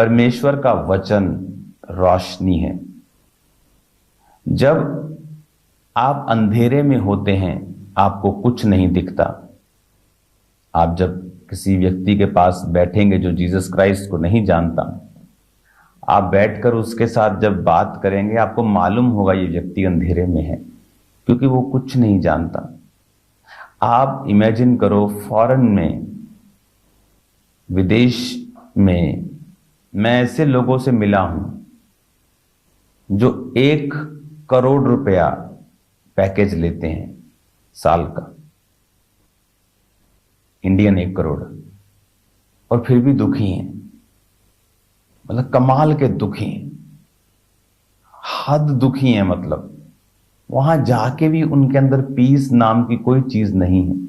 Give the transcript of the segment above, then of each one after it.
परमेश्वर का वचन रोशनी है। जब आप अंधेरे में होते हैं, आपको कुछ नहीं दिखता। आप जब किसी व्यक्ति के पास बैठेंगे जो जीसस क्राइस्ट को नहीं जानता, आप बैठकर उसके साथ जब बात करेंगे, आपको मालूम होगा ये व्यक्ति अंधेरे में है, क्योंकि वो कुछ नहीं जानता। आप इमेजिन करो, फॉरेन में, विदेश में मैं ऐसे लोगों से मिला हूं जो 1 करोड़ रुपया पैकेज लेते हैं साल का, इंडियन 1 करोड़, और फिर भी दुखी हैं। मतलब कमाल के दुखी हैं, हद दुखी हैं। मतलब वहां जाके भी उनके अंदर पीस नाम की कोई चीज नहीं है।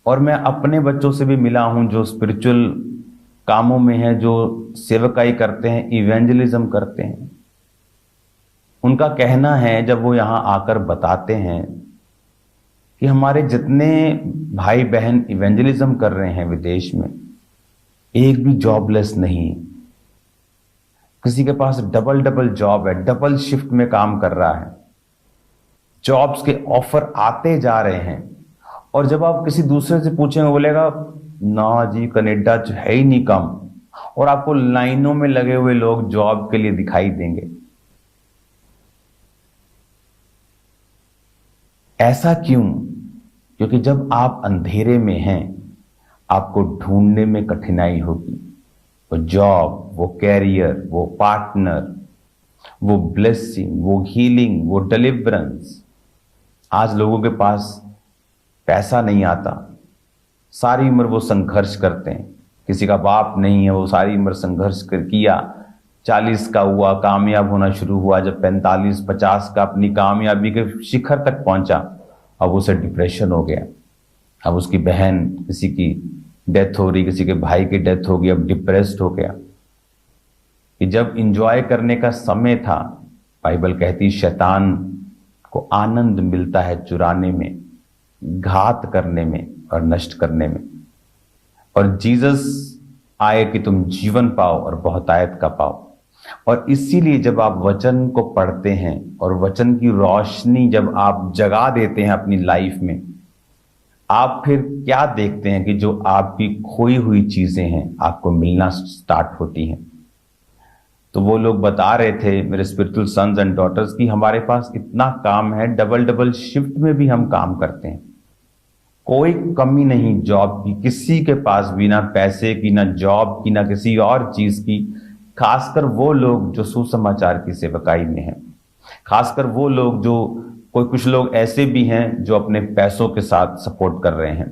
और मैं अपने बच्चों से भी मिला हूं जो स्पिरिचुअल कामों में है, जो सेवकाई करते हैं, इवेंजलिज्म करते हैं। उनका कहना है, जब वो यहां आकर बताते हैं कि हमारे जितने भाई बहन इवेंजलिज्म कर रहे हैं विदेश में, एक भी जॉबलेस नहीं है। किसी के पास डबल डबल जॉब है, डबल शिफ्ट में काम कर रहा है, जॉब्स के ऑफर आते जा रहे हैं। और जब आप किसी दूसरे से पूछेंगे, बोलेगा ना जी, कनाडा है ही नहीं कम। और आपको लाइनों में लगे हुए लोग जॉब के लिए दिखाई देंगे। ऐसा क्यों? क्योंकि जब आप अंधेरे में हैं, आपको ढूंढने में कठिनाई होगी। वो जॉब, वो कैरियर, वो पार्टनर, वो ब्लेसिंग, वो हीलिंग, वो डिलीवरेंस। आज लोगों के पास पैसा नहीं आता, सारी उम्र वो संघर्ष करते हैं। किसी का बाप नहीं है, वो सारी उम्र संघर्ष किया, 40 का हुआ, कामयाब होना शुरू हुआ। जब 45-50 का अपनी कामयाबी के शिखर तक पहुंचा, अब उसे डिप्रेशन हो गया। अब उसकी बहन, किसी की डेथ हो रही, किसी के भाई की डेथ हो गई, अब डिप्रेस्ड हो गया। कि जब इंजॉय करने का समय था, बाइबल कहती शैतान को आनंद मिलता है चुराने में, घात करने में और नष्ट करने में। और जीसस आए कि तुम जीवन पाओ और बहुतायत का पाओ। और इसीलिए जब आप वचन को पढ़ते हैं और वचन की रोशनी जब आप जगा देते हैं अपनी लाइफ में, आप फिर क्या देखते हैं कि जो आपकी खोई हुई चीजें हैं आपको मिलना स्टार्ट होती हैं। तो वो लोग बता रहे थे, मेरे स्पिरिचुअल सन्स एंड डॉटर्स, की हमारे पास इतना काम है, डबल डबल शिफ्ट में भी हम काम करते हैं, कोई कमी नहीं जॉब की, किसी के पास भी ना पैसे की, ना जॉब की, ना किसी और चीज की। खासकर वो लोग जो सुसमाचार की सेवकाई में हैं, खासकर वो लोग जो, कुछ लोग ऐसे भी हैं जो अपने पैसों के साथ सपोर्ट कर रहे हैं।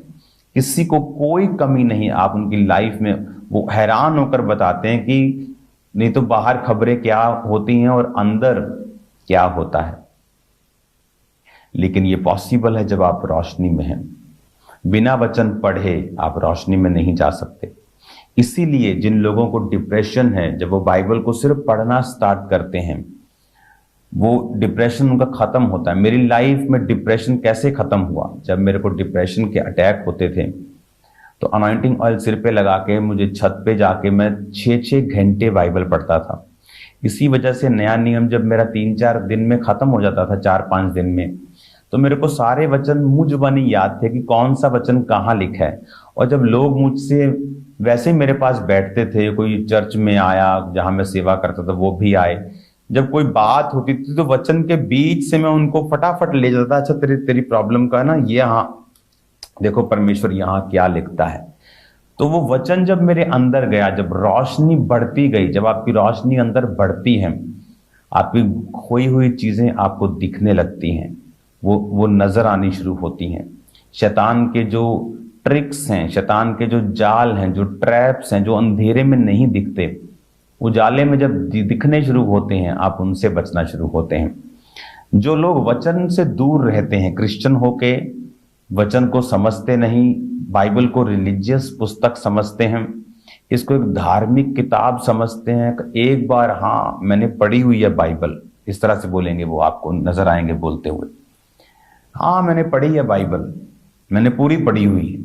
किसी को कोई कमी नहीं। आप उनकी लाइफ में, वो हैरान होकर बताते हैं कि नहीं तो बाहर खबरें क्या होती हैं और अंदर क्या होता है। लेकिन ये पॉसिबल है जब आप रोशनी में हैं। बिना वचन पढ़े आप रोशनी में नहीं जा सकते। इसीलिए जिन लोगों को डिप्रेशन है, जब वो बाइबल को सिर्फ पढ़ना स्टार्ट करते हैं, वो डिप्रेशन उनका खत्म होता है। मेरी लाइफ में डिप्रेशन कैसे खत्म हुआ? जब मेरे को डिप्रेशन के अटैक होते थे, तो अनॉइंटिंग ऑयल सिर पे लगा के मुझे छत पे जाके मैं 6-6 घंटे बाइबल पढ़ता था। इसी वजह से नया नियम जब मेरा 3-4 दिन में खत्म हो जाता था, 4-5 दिन में, तो मेरे को सारे वचन मुंह जुबानी याद थे कि कौन सा वचन कहाँ लिखा है। और जब लोग मुझसे वैसे मेरे पास बैठते थे, कोई चर्च में आया जहां मैं सेवा करता था, वो भी आए, जब कोई बात होती थी तो वचन के बीच से मैं उनको फटाफट ले जाता, अच्छा तेरी प्रॉब्लम का ना ये, हाँ देखो परमेश्वर यहाँ क्या लिखता है। तो वो वचन जब मेरे अंदर गया, जब रोशनी बढ़ती गई, जब आपकी रोशनी अंदर बढ़ती है, आपकी खोई हुई चीजें आपको दिखने लगती हैं, वो नजर आनी शुरू होती हैं। शैतान के जो ट्रिक्स हैं, शैतान के जो जाल हैं, जो ट्रैप्स हैं, जो अंधेरे में नहीं दिखते, उजाले में जब दिखने शुरू होते हैं, आप उनसे बचना शुरू होते हैं। जो लोग वचन से दूर रहते हैं, क्रिश्चियन होके वचन को समझते नहीं, बाइबल को रिलीजियस पुस्तक समझते हैं, इसको एक धार्मिक किताब समझते हैं, एक बार हाँ मैंने पढ़ी हुई है बाइबल, इस तरह से बोलेंगे, वो आपको नजर आएंगे बोलते हुए, हाँ मैंने पढ़ी है बाइबल, मैंने पूरी पढ़ी हुई है।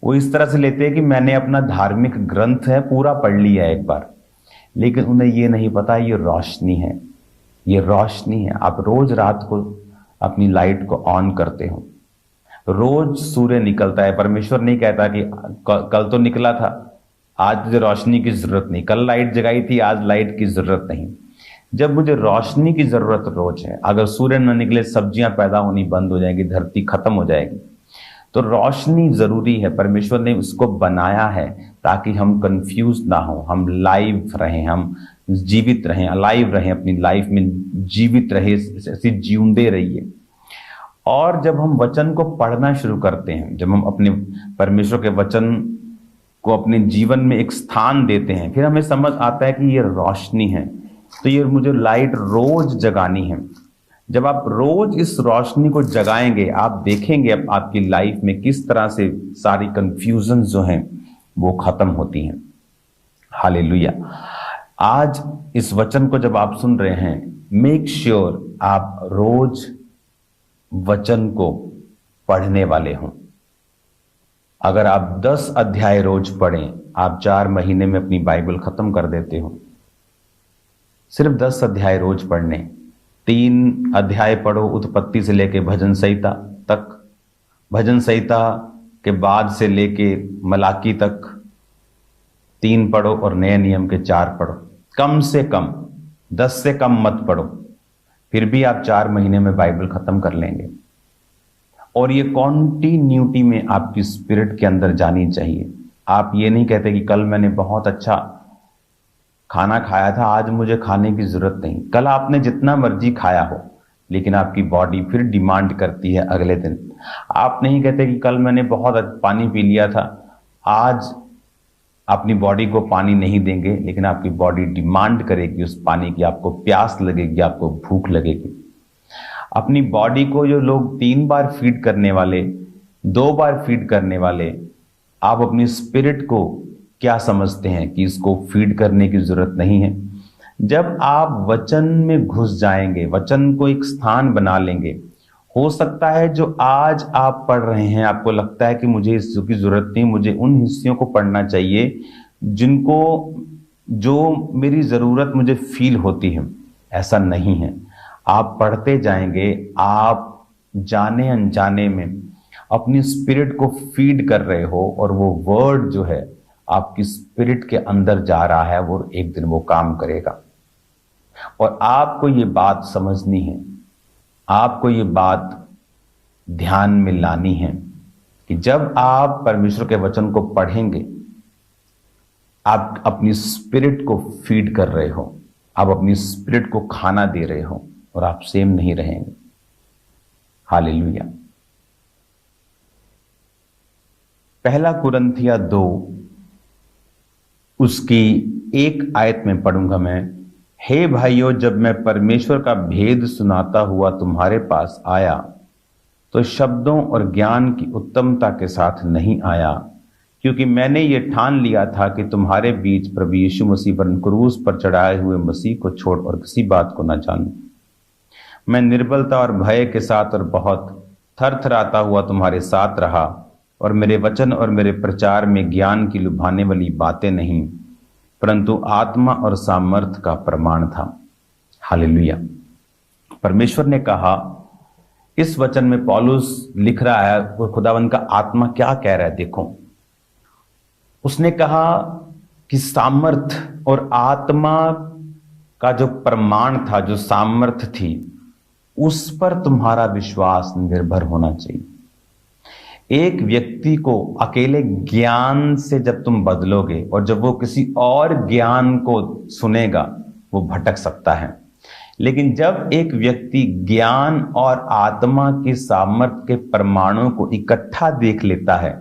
वो इस तरह से लेते हैं कि मैंने अपना धार्मिक ग्रंथ है पूरा पढ़ लिया एक बार, लेकिन उन्हें ये नहीं पता ये रोशनी है, ये रोशनी है। आप रोज रात को अपनी लाइट को ऑन करते हो, रोज सूर्य निकलता है। परमेश्वर नहीं कहता कि कल तो निकला था, आज मुझे रोशनी की जरूरत नहीं, कल लाइट जगाई थी, आज लाइट की जरूरत नहीं। जब मुझे रोशनी की जरूरत रोज है, अगर सूर्य न निकले सब्जियां पैदा होनी बंद हो जाएगी, धरती खत्म हो जाएगी। तो रोशनी जरूरी है, परमेश्वर ने उसको बनाया है ताकि हम कंफ्यूज ना हो, हम लाइव रहें, हम जीवित रहें, अलाइव रहें, अपनी लाइफ में जीवित रहे, ऐसे जीउंदे रहिए। और जब हम वचन को पढ़ना शुरू करते हैं, जब हम अपने परमेश्वर के वचन को अपने जीवन में एक स्थान देते हैं, फिर हमें समझ आता है कि ये रोशनी है, तो ये मुझे लाइट रोज जगानी है। जब आप रोज इस रोशनी को जगाएंगे, आप देखेंगे अब आपकी लाइफ में किस तरह से सारी कंफ्यूजन जो हैं वो खत्म होती हैं। हालेलुया। आज इस वचन को जब आप सुन रहे हैं, मेक श्योर आप रोज वचन को पढ़ने वाले हों। अगर आप 10 अध्याय रोज पढ़ें, आप 4 महीने में अपनी बाइबल खत्म कर देते हो। सिर्फ 10 अध्याय रोज पढ़ने, 3 अध्याय पढ़ो उत्पत्ति से लेके भजन संहिता तक, भजन संहिता के बाद से लेके मलाकी तक 3 पढ़ो और नए नियम के 4 पढ़ो। कम से कम 10 से कम मत पढ़ो, फिर भी आप 4 महीने में बाइबल खत्म कर लेंगे। और ये कॉन्टिन्यूटी में आपकी स्पिरिट के अंदर जानी चाहिए। आप ये नहीं कहते कि कल मैंने बहुत अच्छा खाना खाया था, आज मुझे खाने की जरूरत नहीं। कल आपने जितना मर्जी खाया हो, लेकिन आपकी बॉडी फिर डिमांड करती है अगले दिन। आप नहीं कहते कि कल मैंने बहुत पानी पी लिया था, आज अपनी बॉडी को पानी नहीं देंगे, लेकिन आपकी बॉडी डिमांड करेगी उस पानी की, आपको प्यास लगेगी, आपको भूख लगेगी। अपनी बॉडी को जो लोग 3 बार फीड करने वाले, 2 बार फीड करने वाले, आप अपनी स्पिरिट को क्या समझते हैं कि इसको फीड करने की जरूरत नहीं है। जब आप वचन में घुस जाएंगे, वचन को एक स्थान बना लेंगे, हो सकता है जो आज आप पढ़ रहे हैं आपको लगता है कि मुझे इसकी जरूरत नहीं, मुझे उन हिस्सों को पढ़ना चाहिए जिनको जो मेरी जरूरत मुझे फील होती है। ऐसा नहीं है। आप पढ़ते जाएंगे, आप जाने अनजाने में अपनी स्पिरिट को फीड कर रहे हो, और वो वर्ड जो है आपकी स्पिरिट के अंदर जा रहा है, वो एक दिन वो काम करेगा। और आपको ये बात समझनी है, आपको ये बात ध्यान में लानी है कि जब आप परमेश्वर के वचन को पढ़ेंगे, आप अपनी स्पिरिट को फीड कर रहे हो, आप अपनी स्पिरिट को खाना दे रहे हो, और आप सेम नहीं रहेंगे। हालेलुया। पहला कुरिन्थिया 2 उसकी 1 आयत में पढ़ूंगा मैं। हे भाइयों, जब मैं परमेश्वर का भेद सुनाता हुआ तुम्हारे पास आया, तो शब्दों और ज्ञान की उत्तमता के साथ नहीं आया, क्योंकि मैंने ये ठान लिया था कि तुम्हारे बीच प्रभु यीशु मसीह पर क्रूस पर चढ़ाए हुए मसीह को छोड़ और किसी बात को न जानूं। मैं निर्बलता और भय के साथ और बहुत थरथराता हुआ तुम्हारे साथ रहा, और मेरे वचन और मेरे प्रचार में ज्ञान की लुभाने वाली बातें नहीं, परंतु आत्मा और सामर्थ का प्रमाण था। हालेलुया। परमेश्वर ने कहा, इस वचन में पौलुस लिख रहा है, वो खुदावंद का आत्मा क्या कह रहा है। देखो, उसने कहा कि सामर्थ और आत्मा का जो प्रमाण था, जो सामर्थ थी, उस पर तुम्हारा विश्वास निर्भर होना चाहिए। एक व्यक्ति को अकेले ज्ञान से जब तुम बदलोगे, और जब वो किसी और ज्ञान को सुनेगा, वो भटक सकता है। लेकिन जब एक व्यक्ति ज्ञान और आत्मा की सामर्थ्य के प्रमाणों को इकट्ठा देख लेता है,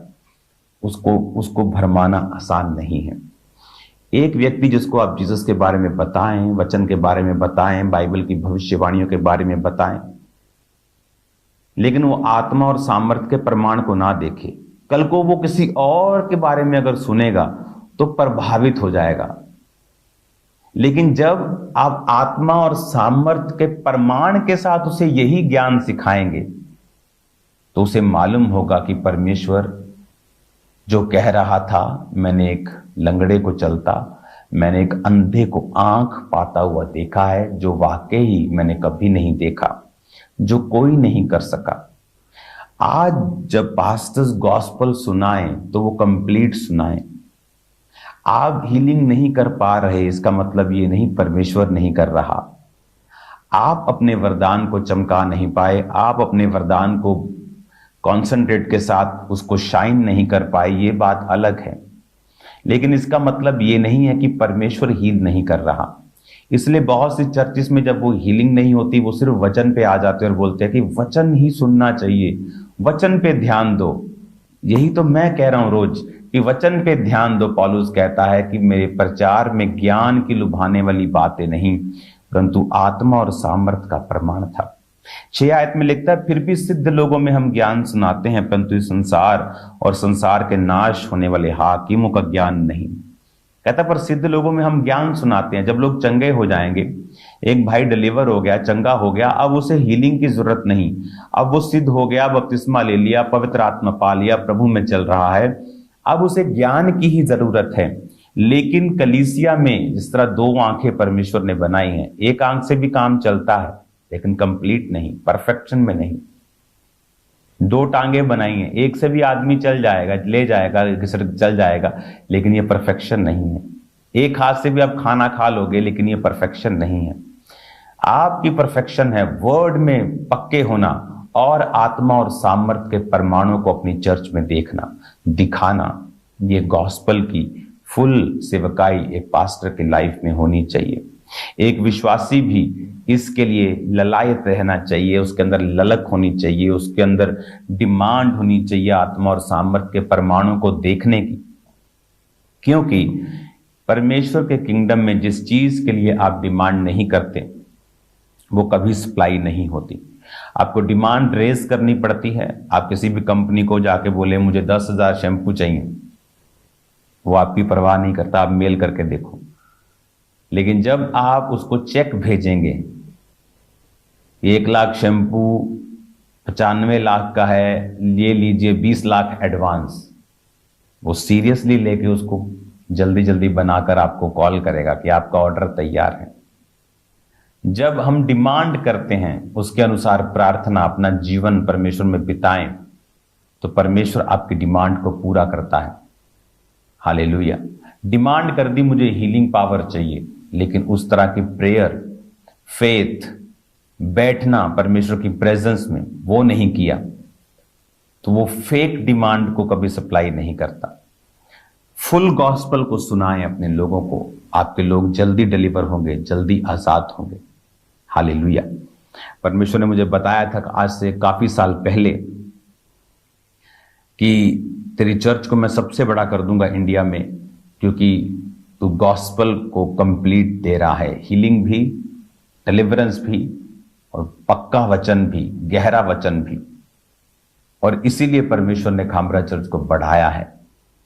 उसको भरमाना आसान नहीं है। एक व्यक्ति जिसको आप जीसस के बारे में बताएं, वचन के बारे में बताएं, बाइबल की भविष्यवाणियों के बारे में बताएं, लेकिन वो आत्मा और सामर्थ्य के प्रमाण को ना देखे, कल को वो किसी और के बारे में अगर सुनेगा तो प्रभावित हो जाएगा। लेकिन जब आप आत्मा और सामर्थ्य के प्रमाण के साथ उसे यही ज्ञान सिखाएंगे, तो उसे मालूम होगा कि परमेश्वर जो कह रहा था, मैंने एक लंगड़े को चलता, मैंने एक अंधे को आंख पाता हुआ देखा है, जो वाकई मैंने कभी नहीं देखा, जो कोई नहीं कर सका। आज जब पास्टर्स गॉस्पल सुनाएं तो वो कंप्लीट सुनाएं। आप हीलिंग नहीं कर पा रहे, इसका मतलब ये नहीं परमेश्वर नहीं कर रहा। आप अपने वरदान को चमका नहीं पाए, आप अपने वरदान को कॉन्सेंट्रेट के साथ उसको शाइन नहीं कर पाए, ये बात अलग है। लेकिन इसका मतलब ये नहीं है कि परमेश्वर हील नहीं कर रहा। इसलिए बहुत सी चर्चिस में जब वो हीलिंग नहीं होती, वो सिर्फ वचन पे आ जाते हैं और बोलते हैं कि वचन ही सुनना चाहिए, वचन पे ध्यान दो। यही तो मैं कह रहा हूं रोज कि वचन पे ध्यान दो। पौलुस कहता है कि मेरे प्रचार में ज्ञान की लुभाने वाली बातें नहीं, परंतु आत्मा और सामर्थ का प्रमाण था। 6 आयत में लिखता है, फिर भी सिद्ध लोगों में हम ज्ञान सुनाते हैं, परंतु इस संसार और संसार के नाश होने वाले हाकिमों का ज्ञान नहीं। कहता पर सिद्ध लोगों में हम ज्ञान सुनाते हैं। जब लोग चंगे हो जाएंगे, एक भाई डिलीवर हो गया, चंगा हो गया, अब उसे हीलिंग की जरूरत नहीं, अब वो सिद्ध हो गया, बपतिस्मा ले लिया, पवित्र आत्मा पा लिया, प्रभु में चल रहा है, अब उसे ज्ञान की ही जरूरत है। लेकिन कलीसिया में जिस तरह 2 आंखें परमेश्वर ने बनाई हैं, एक आंख से भी काम चलता है लेकिन कंप्लीट नहीं, परफेक्शन में नहीं। 2 टांगे बनाई हैं, एक से भी आदमी चल जाएगा, ले जाएगा, चल जाएगा, लेकिन ये परफेक्शन नहीं है। एक हाथ से भी आप खाना खा लोगे, लेकिन ये परफेक्शन नहीं है। आपकी परफेक्शन है वर्ड में पक्के होना और आत्मा और सामर्थ के परमाणु को अपनी चर्च में देखना, दिखाना। ये गॉस्पल की फुल सेवकाई एक पास्टर की लाइफ में होनी चाहिए। एक विश्वासी भी इसके लिए ललायत रहना चाहिए, उसके अंदर ललक होनी चाहिए, उसके अंदर डिमांड होनी चाहिए आत्मा और सामर्थ के परमाणु को देखने की। क्योंकि परमेश्वर के किंगडम में जिस चीज के लिए आप डिमांड नहीं करते, वो कभी सप्लाई नहीं होती। आपको डिमांड रेज करनी पड़ती है। आप किसी भी कंपनी को जाके बोले मुझे 10,000 शैम्पू चाहिए, वो आपकी परवाह नहीं करता, आप मेल करके देखो। लेकिन जब आप उसको चेक भेजेंगे, 1 लाख शैम्पू 95 लाख का है, ये लीजिए 20 लाख एडवांस, वो सीरियसली लेके उसको जल्दी जल्दी बनाकर आपको कॉल करेगा कि आपका ऑर्डर तैयार है। जब हम डिमांड करते हैं, उसके अनुसार प्रार्थना, अपना जीवन परमेश्वर में बिताएं, तो परमेश्वर आपकी डिमांड को पूरा करता है। हालेलुया। डिमांड कर दी मुझे हीलिंग पावर चाहिए, लेकिन उस तरह की प्रेयर, फेथ, बैठना परमेश्वर की प्रेजेंस में वो नहीं किया, तो वो फेक डिमांड को कभी सप्लाई नहीं करता। फुल गॉस्पल को सुनाएं अपने लोगों को, आपके लोग जल्दी डिलीवर होंगे, जल्दी आजाद होंगे। हालेलुया। परमेश्वर ने मुझे बताया था कि आज से काफी साल पहले कि तेरी चर्च को मैं सबसे बड़ा कर दूंगा इंडिया में, क्योंकि तू गॉस्पल को कंप्लीट दे रहा है, हीलिंग भी, डिलीवरेंस भी, और पक्का वचन भी, गहरा वचन भी। और इसीलिए परमेश्वर ने खामरा चर्च को बढ़ाया है,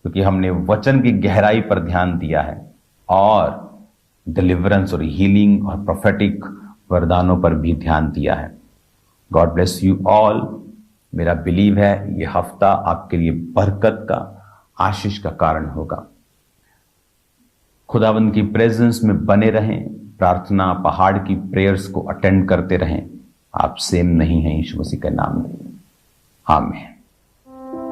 क्योंकि हमने वचन की गहराई पर ध्यान दिया है और डिलीवरेंस और हीलिंग और प्रोफेटिक वरदानों पर भी ध्यान दिया है। God bless you all. मेरा बिलीव है ये हफ्ता आपके लिए बरकत का, आशीष का कारण होगा। खुदावंद की प्रेजेंस में बने रहें, प्रार्थना, पहाड़ की प्रेयर्स को अटेंड करते रहें। आप सेम नहीं हैं यीशु मसीह के नाम में। आमीन।